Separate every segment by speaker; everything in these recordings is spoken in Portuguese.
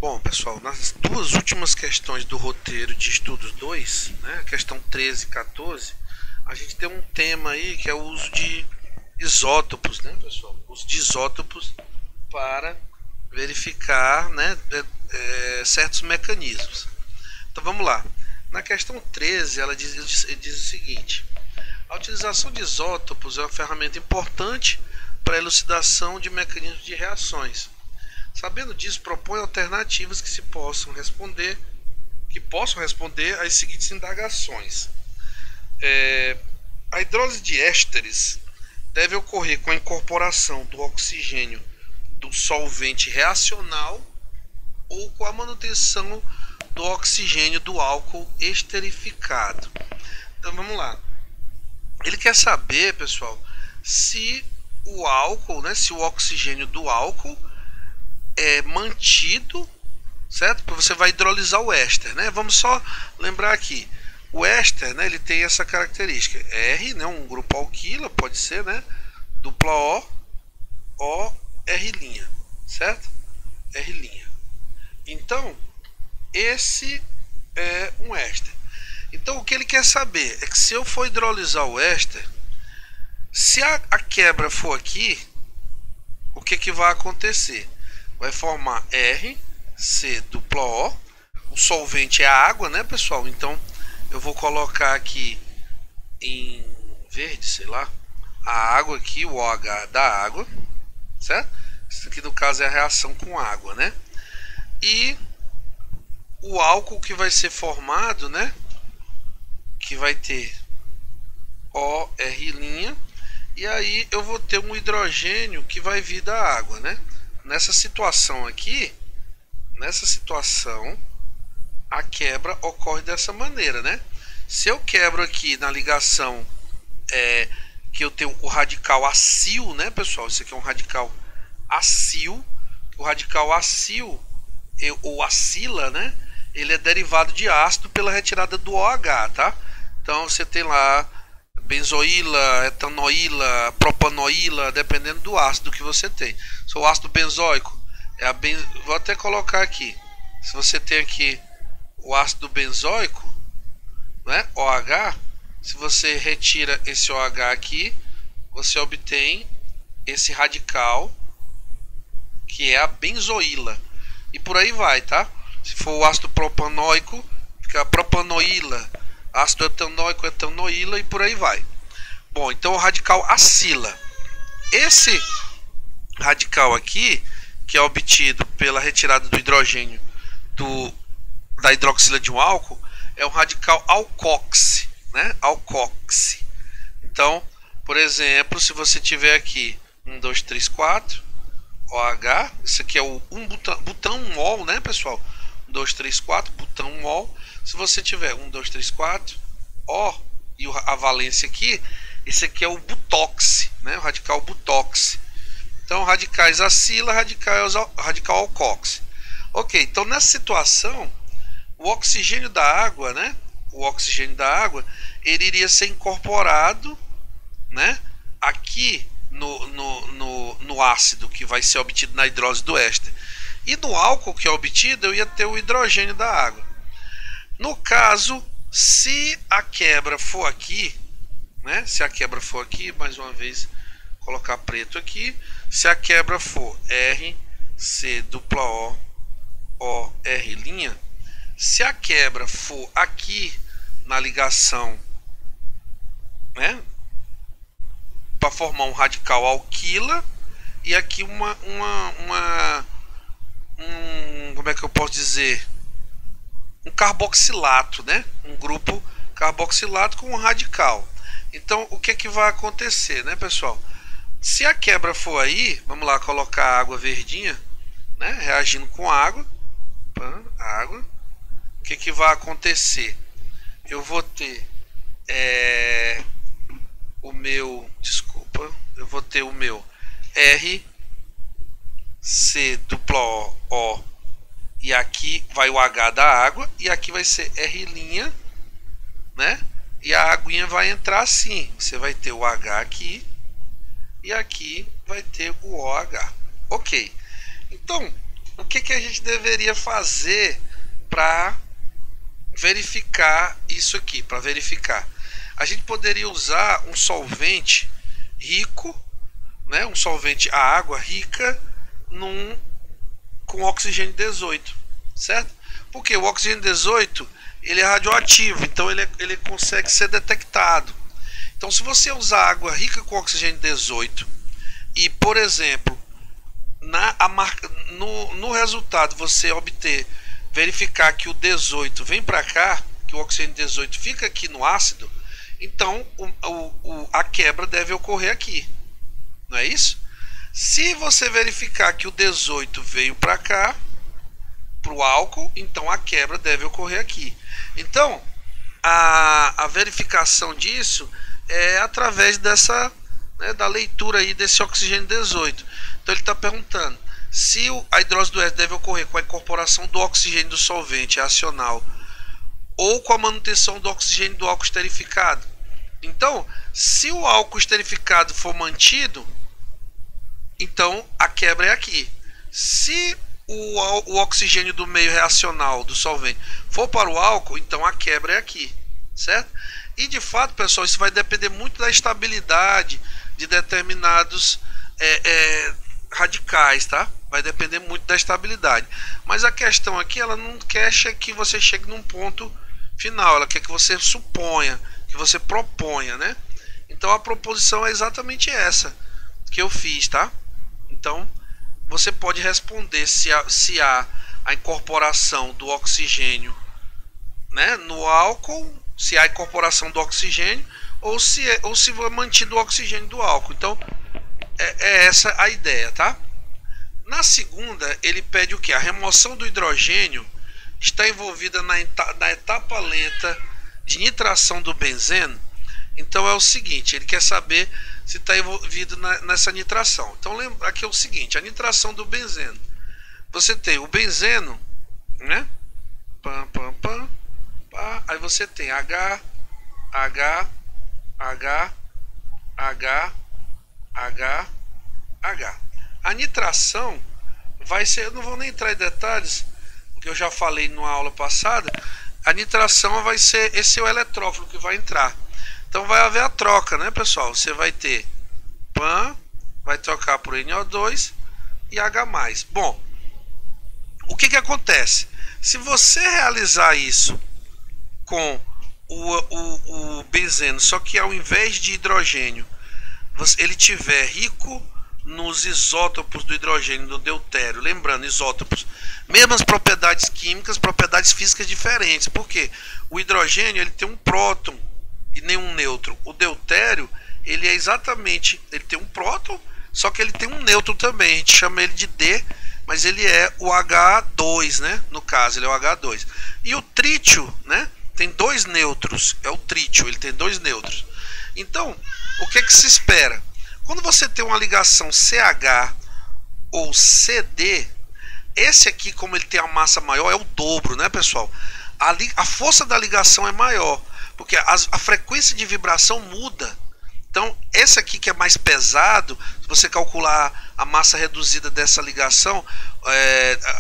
Speaker 1: Bom, pessoal, nas duas últimas questões do roteiro de estudos 2, né, questão 13 e 14, a gente tem um tema aí que é o uso de isótopos, né, pessoal? Uso de isótopos para verificar, né, certos mecanismos. Então vamos lá. Na questão 13, ela diz o seguinte: a utilização de isótopos é uma ferramenta importante para a elucidação de mecanismos de reações. Sabendo disso, propõe alternativas que possam responder às seguintes indagações. A hidrólise de ésteres deve ocorrer com a incorporação do oxigênio do solvente reacional ou com a manutenção do oxigênio do álcool esterificado. Então vamos lá. Ele quer saber, pessoal, se o álcool, né, se o oxigênio do álcool é mantido, certo? Você vai hidrolisar o éster, né? Vamos só lembrar aqui. O éster, né, ele tem essa característica. R, né, um grupo alquila, pode ser, né? Dupla O, R', certo? R'. Então, esse é um éster. Então, o que ele quer saber é que se eu for hidrolisar o éster, se a quebra for aqui, o que vai acontecer? Vai formar R, C, dupla O solvente é a água, né, pessoal? Então, eu vou colocar aqui em verde, sei lá, a água aqui, o OH da água, certo? Isso aqui, no caso, é a reação com água, né? E o álcool que vai ser formado, né, que vai ter OR', e aí eu vou ter um hidrogênio que vai vir da água, né? Nessa situação aqui, a quebra ocorre dessa maneira, né? Se eu quebro aqui na ligação que eu tenho o radical acil, né, pessoal? Isso aqui é um radical acil. O radical acil, ou acila, né? Ele é derivado de ácido pela retirada do OH, tá? Então você tem lá benzoíla, etanoíla, propanoíla, dependendo do ácido que você tem. Se o ácido benzoico vou até colocar aqui. Se você tem aqui o ácido benzoico, né, OH, se você retira esse OH aqui, você obtém esse radical que é a benzoíla. E por aí vai, tá? Se for o ácido propanoico, fica propanoíla, ácido etanoico, etanoíla e por aí vai. Bom, então o radical acila. Esse radical aqui, que é obtido pela retirada do hidrogênio da hidroxila de um álcool, é um radical alcoxe, né? Alcoxe. Então, por exemplo, se você tiver aqui 1, 2, 3, 4, OH, isso aqui é o butão-mol, né, pessoal? 1, 2, 3, 4, butão-mol. Se você tiver 1, 2, 3, 4, O e a valência aqui, esse aqui é o butoxe, né? O radical butoxe. Então, radicais acila, radical alcoxe. Ok, então nessa situação, o oxigênio da água, né? O oxigênio da água, ele iria ser incorporado, né? Aqui no ácido que vai ser obtido na hidrólise do éster. E no álcool que é obtido, eu ia ter o hidrogênio da água. No caso, se a quebra for aqui, né? Se a quebra for aqui, mais uma vez, colocar preto aqui. Se a quebra for R, C, dupla O, R', se a quebra for aqui na ligação, né, para formar um radical alquila, e aqui como é que eu posso dizer? Um carboxilato, né? Um grupo carboxilato com um radical. Então, o que vai acontecer, né, pessoal? Se a quebra for aí, vamos lá colocar a água verdinha, né, reagindo com água, o que vai acontecer? Eu vou ter eu vou ter o meu R, C, dupla O, e aqui vai o H da água, e aqui vai ser R', né? E a aguinha vai entrar assim. Você vai ter o H aqui, e aqui vai ter o OH. Ok. Então, o que a gente deveria fazer para verificar isso aqui? Para verificar, a gente poderia usar um solvente rico, né? Um solvente a água rica com oxigênio 18, certo? Porque o oxigênio 18 ele é radioativo, então ele consegue ser detectado. Então, se você usar água rica com oxigênio 18 e, por exemplo, no resultado você verificar que o 18 vem para cá, que o oxigênio 18 fica aqui no ácido, então a quebra deve ocorrer aqui, não é isso? Se você verificar que o 18 veio para cá, para o álcool, então a quebra deve ocorrer aqui. Então, a verificação disso é através dessa, né, da leitura aí desse oxigênio 18. Então ele está perguntando se a hidrólise do éster deve ocorrer com a incorporação do oxigênio do solvente reacional ou com a manutenção do oxigênio do álcool esterificado. Então, se o álcool esterificado for mantido, então a quebra é aqui. Se o oxigênio do meio reacional do solvente for para o álcool, então a quebra é aqui, certo? E de fato, pessoal, isso vai depender muito da estabilidade de determinados radicais, tá? Vai depender muito da estabilidade. Mas a questão aqui, ela não quer que você chegue num ponto final, ela quer que você suponha, que você proponha, né? Então a proposição é exatamente essa que eu fiz, tá? Então você pode responder se há a incorporação do oxigênio, né, no álcool, se há a incorporação do oxigênio ou se foi mantido o oxigênio do álcool. Então é essa a ideia, tá? Na segunda, ele pede o que? A remoção do hidrogênio está envolvida na etapa lenta de nitração do benzeno. Então é o seguinte, ele quer saber se está envolvido nessa nitração. Então lembra aqui é o seguinte, a nitração do benzeno. Você tem o benzeno, né? Aí você tem H. A nitração vai ser, eu não vou nem entrar em detalhes, porque eu já falei numa aula passada. A nitração vai ser, esse é o eletrófilo que vai entrar. Então vai haver a troca, né, pessoal? Você vai ter PAN, vai trocar por NO2 e H+. Bom, o que acontece? Se você realizar isso com o benzeno, só que ao invés de hidrogênio, ele tiver rico nos isótopos do hidrogênio, do deutério, lembrando, isótopos, mesmas propriedades químicas, propriedades físicas diferentes, porque o hidrogênio ele tem um próton e nenhum nêutron. O deutério, ele tem um próton, só que ele tem um nêutron também, a gente chama ele de D, mas ele é o H2, né? No caso, ele é o H2. E o trítio, né? Tem dois nêutrons, é o trítio, ele tem dois nêutrons. Então, o que se espera? Quando você tem uma ligação CH ou CD, esse aqui, como ele tem a massa maior, é o dobro, né, pessoal? A força da ligação é maior, porque a frequência de vibração muda. Então, esse aqui que é mais pesado, se você calcular a massa reduzida dessa ligação,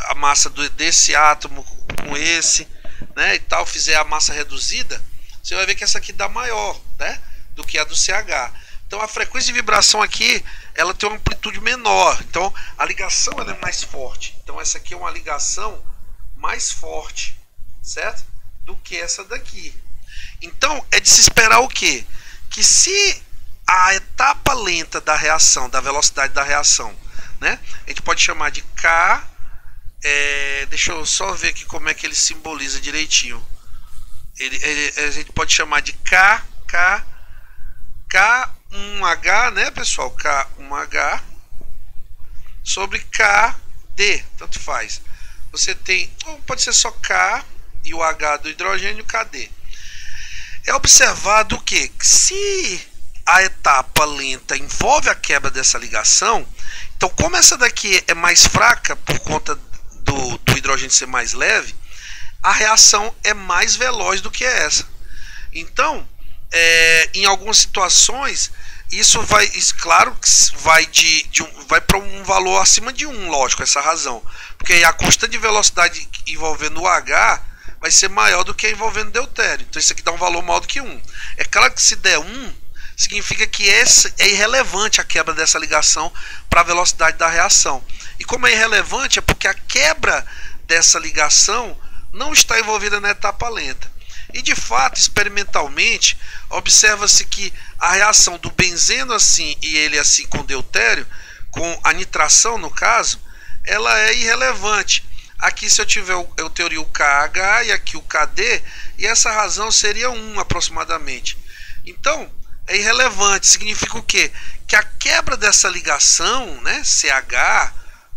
Speaker 1: a massa desse átomo com esse, né, e tal, fizer a massa reduzida, você vai ver que essa aqui dá maior, né, do que a do CH. Então, a frequência de vibração aqui, ela tem uma amplitude menor. Então, a ligação ela é mais forte. Então, essa aqui é uma ligação mais forte, certo? Do que essa daqui. Então, é de se esperar o quê? Que se a etapa lenta da reação, da velocidade da reação, né? A gente pode chamar de K. Deixa eu só ver aqui como é que ele simboliza direitinho. A gente pode chamar de K1H, né, pessoal? K1H sobre KD, tanto faz. Você tem, pode ser só K e o H do hidrogênio, KD. É observado o que? Se a etapa lenta envolve a quebra dessa ligação, então como essa daqui é mais fraca por conta do hidrogênio ser mais leve, a reação é mais veloz do que essa. Então, em algumas situações, Isso vai, claro que vai vai para um valor acima de 1, lógico, essa razão. Porque aí a constante de velocidade envolvendo o H vai ser maior do que envolvendo o deutério. Então isso aqui dá um valor maior do que 1. É claro que se der 1, significa que é irrelevante a quebra dessa ligação para a velocidade da reação. E como é irrelevante, é porque a quebra dessa ligação não está envolvida na etapa lenta. E de fato, experimentalmente, observa-se que a reação do benzeno assim e ele assim com deutério, com a nitração no caso, ela é irrelevante. Aqui se eu tiver, eu teria o KH e aqui o KD, e essa razão seria 1 aproximadamente. Então, é irrelevante. Significa o quê? Que a quebra dessa ligação, né, CH,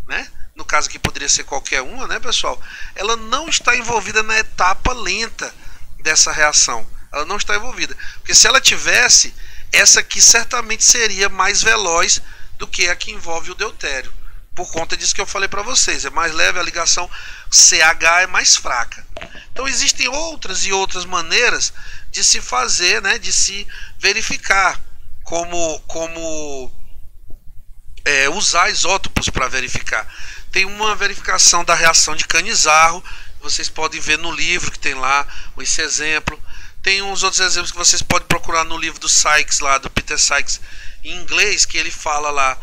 Speaker 1: né, no caso aqui poderia ser qualquer uma, né, pessoal? Ela não está envolvida na etapa lenta dessa reação. Ela não está envolvida. Porque se ela tivesse, essa aqui certamente seria mais veloz do que a que envolve o deutério. Por conta disso que eu falei para vocês. É mais leve, a ligação CH é mais fraca. Então existem outras e outras maneiras de se fazer, né, de se verificar como usar isótopos para verificar. Tem uma verificação da reação de Canizarro, vocês podem ver no livro que tem lá esse exemplo. Tem uns outros exemplos que vocês podem procurar no livro do Sykes, lá do Peter Sykes, em inglês, que ele fala lá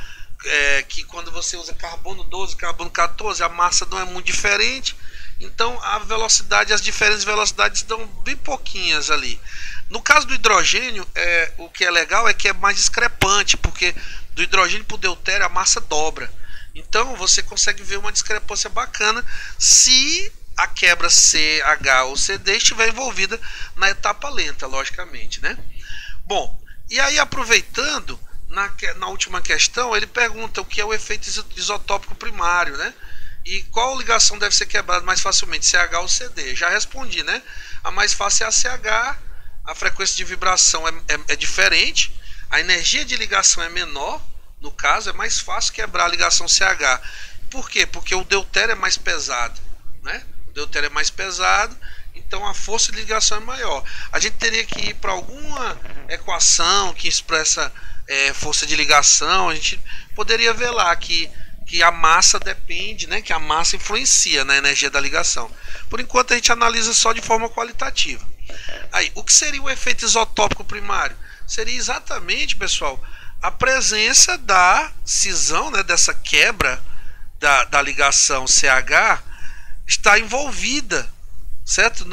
Speaker 1: que quando você usa carbono 12, carbono 14, a massa não é muito diferente. Então a velocidade, as diferentes velocidades dão bem pouquinhas ali. No caso do hidrogênio, o que é legal é que é mais discrepante, porque do hidrogênio para o deutério a massa dobra. Então você consegue ver uma discrepância bacana se a quebra CH ou CD estiver envolvida na etapa lenta, logicamente, né? Bom, e aí aproveitando, na última questão, ele pergunta o que é o efeito isotópico primário, né? E qual ligação deve ser quebrada mais facilmente, CH ou CD? Já respondi, né? A mais fácil é a CH, a frequência de vibração é diferente, a energia de ligação é menor, no caso, é mais fácil quebrar a ligação CH. Por quê? Porque o deutério é mais pesado, né? O deutério é mais pesado, então a força de ligação é maior. A gente teria que ir para alguma equação que expressa força de ligação. A gente poderia ver lá que a massa depende, né? Que a massa influencia na energia da ligação. Por enquanto a gente analisa só de forma qualitativa. Aí, o que seria o efeito isotópico primário? Seria exatamente, pessoal, a presença da cisão, né, dessa quebra da ligação CH está envolvida, certo?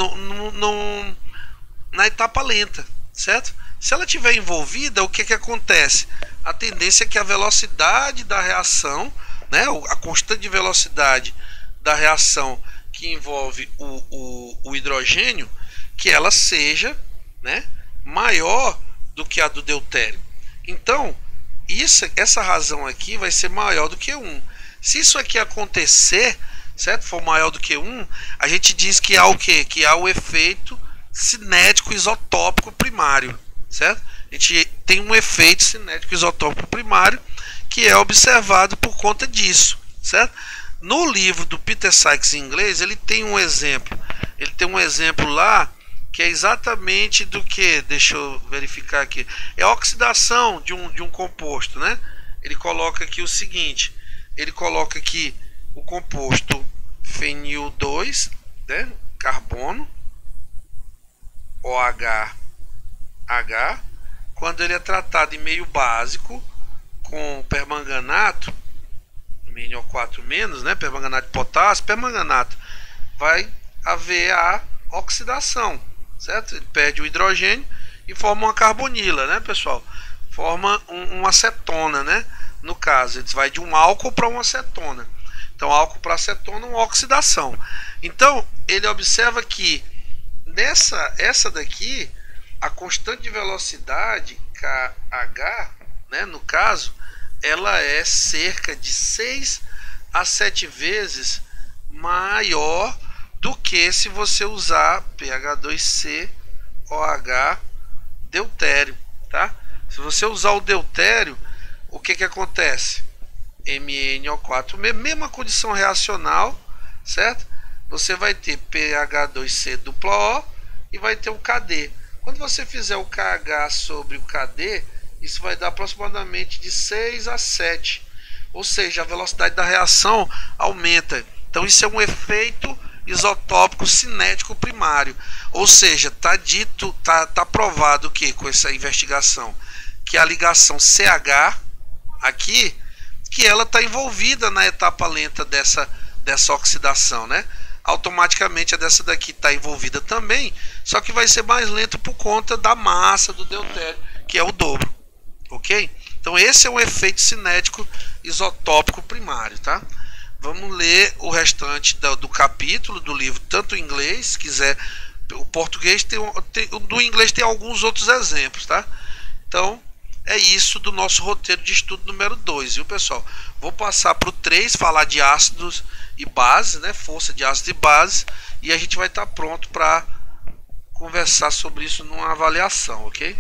Speaker 1: Na etapa lenta, certo? Se ela estiver envolvida, o que acontece? A tendência é que a velocidade da reação, né, a constante de velocidade da reação que envolve o hidrogênio, que ela seja, né, maior do que a do deutério. Então, essa razão aqui vai ser maior do que 1. Se isso aqui acontecer, certo? For maior do que 1, a gente diz que há o quê? Que há o efeito cinético isotópico primário, certo? A gente tem um efeito cinético isotópico primário que é observado por conta disso, certo? No livro do Peter Sykes em inglês, ele tem um exemplo. Ele tem um exemplo lá que é exatamente do que, deixa eu verificar aqui, é a oxidação de um composto, né? Ele coloca aqui o seguinte, ele coloca aqui o composto fenil 2, né? Carbono, OH, quando ele é tratado em meio básico com permanganato, MnO4-, né? Permanganato de potássio, permanganato, vai haver a oxidação, certo? Ele perde o hidrogênio e forma uma carbonila, né, pessoal? Forma uma acetona, né? No caso, ele vai de um álcool para uma acetona. Então, álcool para acetona, uma oxidação. Então, ele observa que essa daqui, a constante de velocidade, KH, né, no caso, ela é cerca de 6 a 7 vezes maior do que se você usar PH2COH deutério, tá? Se você usar o deutério, o que acontece? MnO4, mesma condição reacional, certo? Você vai ter PH2C dupla O e vai ter o KD. Quando você fizer o KH sobre o KD, isso vai dar aproximadamente de 6 a 7. Ou seja, a velocidade da reação aumenta. Então isso é um efeito isotópico cinético primário. Ou seja, tá provado que com essa investigação que a ligação CH aqui, que ela está envolvida na etapa lenta dessa oxidação, né? Automaticamente a dessa daqui está envolvida também, só que vai ser mais lento por conta da massa do deutério, que é o dobro, ok? Então esse é um efeito cinético isotópico primário, tá? Vamos ler o restante do capítulo do livro, tanto em inglês, se quiser, o português do inglês tem alguns outros exemplos, tá? Então é isso do nosso roteiro de estudo número 2, viu, pessoal? Vou passar para o 3, falar de ácidos e bases, né? Força de ácidos e bases, e a gente vai estar pronto para conversar sobre isso numa avaliação, ok?